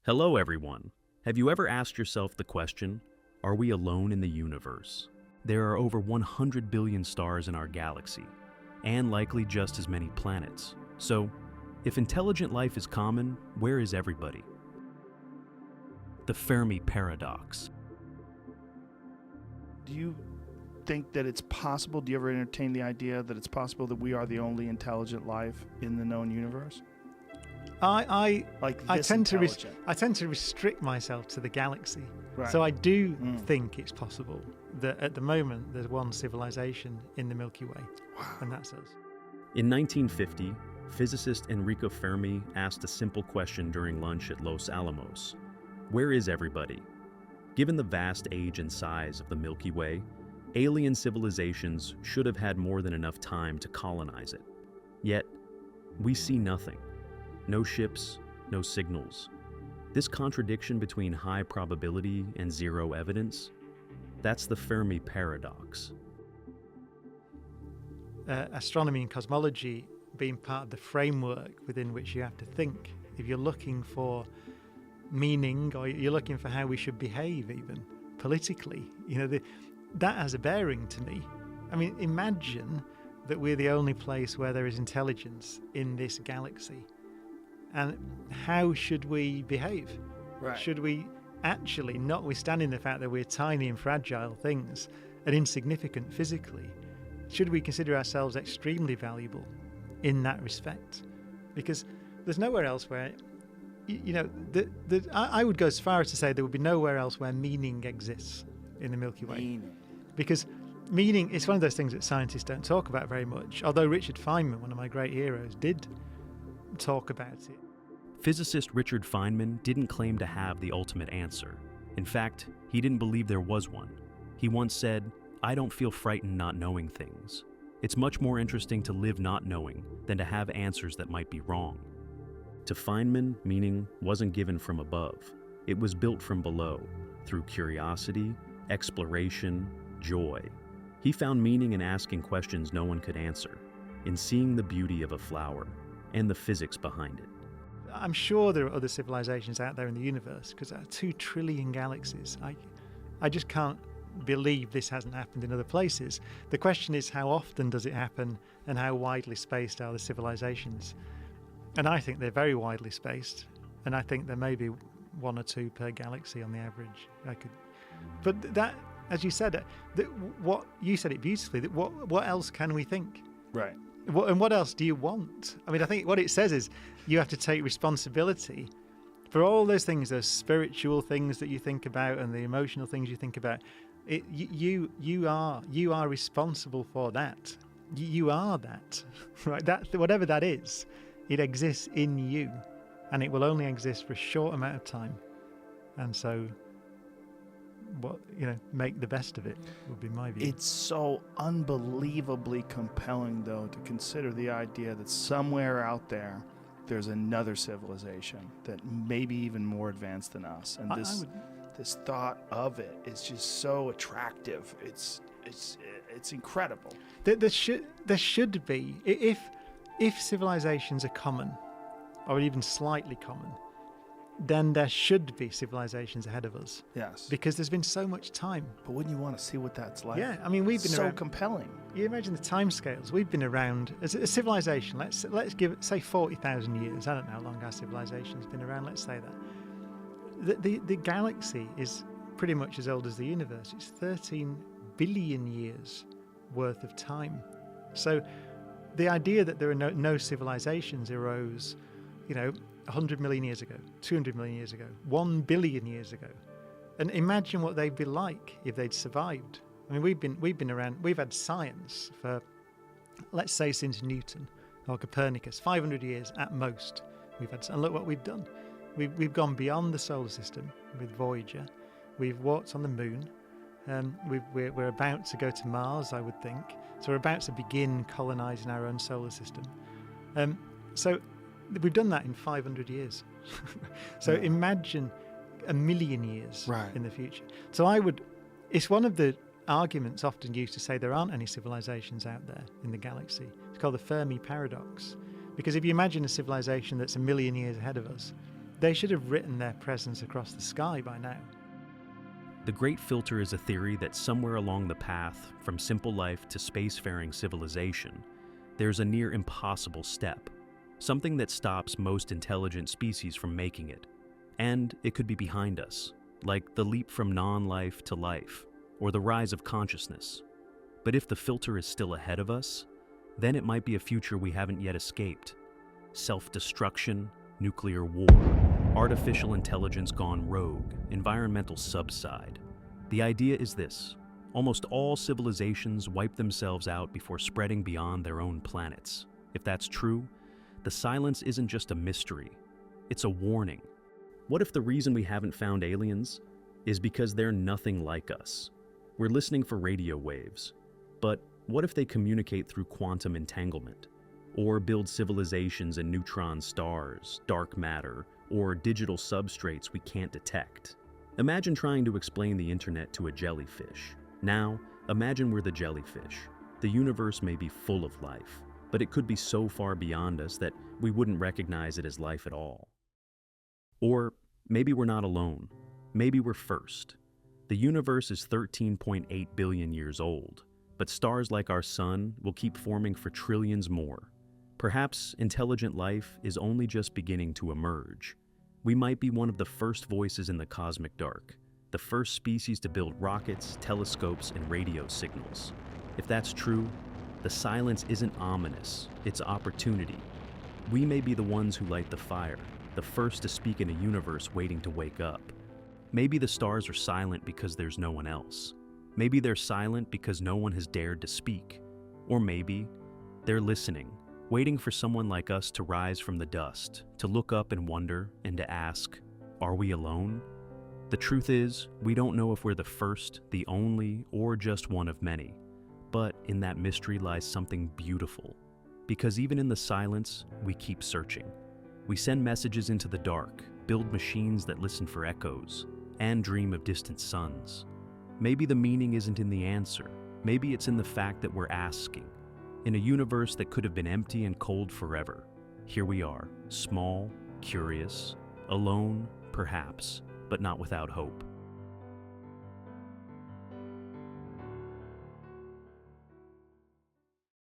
Hello, everyone. Have you ever asked yourself the question, are we alone in the universe? There are over 100 billion stars in our galaxy, and likely just as many planets. So, if intelligent life is common, where is everybody? The Fermi Paradox. Do you think that it's possible, do you ever entertain the idea that it's possible that we are the only intelligent life in the known universe? I tend to intelligent. restrict myself to the galaxy. Right. So I do think it's possible that at the moment there's one civilization in the Milky Way, and that's us. In 1950, physicist Enrico Fermi asked a simple question during lunch at Los Alamos. Where is everybody? Given the vast age and size of the Milky Way, alien civilizations should have had more than enough time to colonize it. Yet, we see nothing. No ships, no signals. This contradiction between high probability and zero evidence, that's the Fermi Paradox. Astronomy and cosmology being part of the framework within which you have to think. If you're looking for meaning, or you're looking for how we should behave even politically, that has a bearing to me. I mean, imagine that we're the only place where there is intelligence in this galaxy. And how should we behave? Right. Should we actually, notwithstanding the fact that we're tiny and fragile things and insignificant physically, should we consider ourselves extremely valuable in that respect? Because there's nowhere else where, I would go as far as to say there would be nowhere else where meaning exists in the Milky Way. Meaning. Because meaning is one of those things that scientists don't talk about very much, although Richard Feynman, one of my great heroes, did talk about it. Physicist Richard Feynman didn't claim to have the ultimate answer. In fact, he didn't believe there was one. He once said, "I don't feel frightened not knowing things. It's much more interesting to live not knowing than to have answers that might be wrong." To Feynman, meaning wasn't given from above. It was built from below, through curiosity, exploration, joy. He found meaning in asking questions no one could answer, in seeing the beauty of a flower, and the physics behind it. I'm sure there are other civilizations out there in the universe, because there are 2 trillion galaxies. I just can't believe this hasn't happened in other places. The question is, how often does it happen, and how widely spaced are the civilizations? And I think they're very widely spaced, and I think there may be 1 or 2 per galaxy on the average. But that, as you said, what you said it beautifully. That what else can we think? Right. And what else do you want? I mean, I think what it says is you have to take responsibility for all those things, those spiritual things that you think about and the emotional things you think about. You are responsible for that. You are that, right? That, whatever that is, it exists in you, and it will only exist for a short amount of time. And so, make the best of it would be my view. It's so unbelievably compelling, though, to consider the idea that somewhere out there's another civilization that may be even more advanced than us. And this thought of it is just so attractive. It's incredible. There should be, if civilizations are common, or even slightly common, then there should be civilizations ahead of us. Yes. Because there's been so much time. But wouldn't you want to see what that's like? Yeah, I mean, we've been so around. compelling. You imagine the timescales. We've been around as a civilization. Let's give it, say, 40,000 years. I don't know how long our civilization's been around. Let's say that. The galaxy is pretty much as old as the universe. It's 13 billion years worth of time. So the idea that there are no civilizations arose, 100 million years ago, 200 million years ago, 1 billion years ago. And imagine what they'd be like if they'd survived. I mean, we've been around, we've had science for, let's say, since Newton or Copernicus, 500 years at most. And look what we've done. We've gone beyond the solar system with Voyager. We've walked on the moon. We're about to go to Mars, I would think. So we're about to begin colonizing our own solar system. So we've done that in 500 years. So imagine 1 million years in the future. So it's one of the arguments often used to say there aren't any civilizations out there in the galaxy. It's called the Fermi Paradox. Because if you imagine a civilization that's 1 million years ahead of us, They should have written their presence across the sky by now. The Great Filter is a theory that somewhere along the path from simple life to spacefaring civilization, there's a near impossible step, something that stops most intelligent species from making it. And it could be behind us, like the leap from non-life to life, or the rise of consciousness. But if the filter is still ahead of us, then it might be a future we haven't yet escaped. Self-destruction, nuclear war, artificial intelligence gone rogue, environmental subside. The idea is this: almost all civilizations wipe themselves out before spreading beyond their own planets. If that's true, the silence isn't just a mystery, it's a warning. What if the reason we haven't found aliens is because they're nothing like us? We're listening for radio waves, but what if they communicate through quantum entanglement? Or build civilizations in neutron stars, dark matter, or digital substrates we can't detect? Imagine trying to explain the internet to a jellyfish. Now, imagine we're the jellyfish. The universe may be full of life, but it could be so far beyond us that we wouldn't recognize it as life at all. Or maybe we're not alone. Maybe we're first. The universe is 13.8 billion years old, but stars like our sun will keep forming for trillions more. Perhaps intelligent life is only just beginning to emerge. We might be one of the first voices in the cosmic dark, the first species to build rockets, telescopes, and radio signals. If that's true, the silence isn't ominous, it's opportunity. We may be the ones who light the fire, the first to speak in a universe waiting to wake up. Maybe the stars are silent because there's no one else. Maybe they're silent because no one has dared to speak. Or maybe they're listening, waiting for someone like us to rise from the dust, to look up and wonder, and to ask, are we alone? The truth is, we don't know if we're the first, the only, or just one of many. But in that mystery lies something beautiful. Because even in the silence, we keep searching. We send messages into the dark, build machines that listen for echoes, and dream of distant suns. Maybe the meaning isn't in the answer. Maybe it's in the fact that we're asking. In a universe that could have been empty and cold forever, here we are, small, curious, alone, perhaps, but not without hope.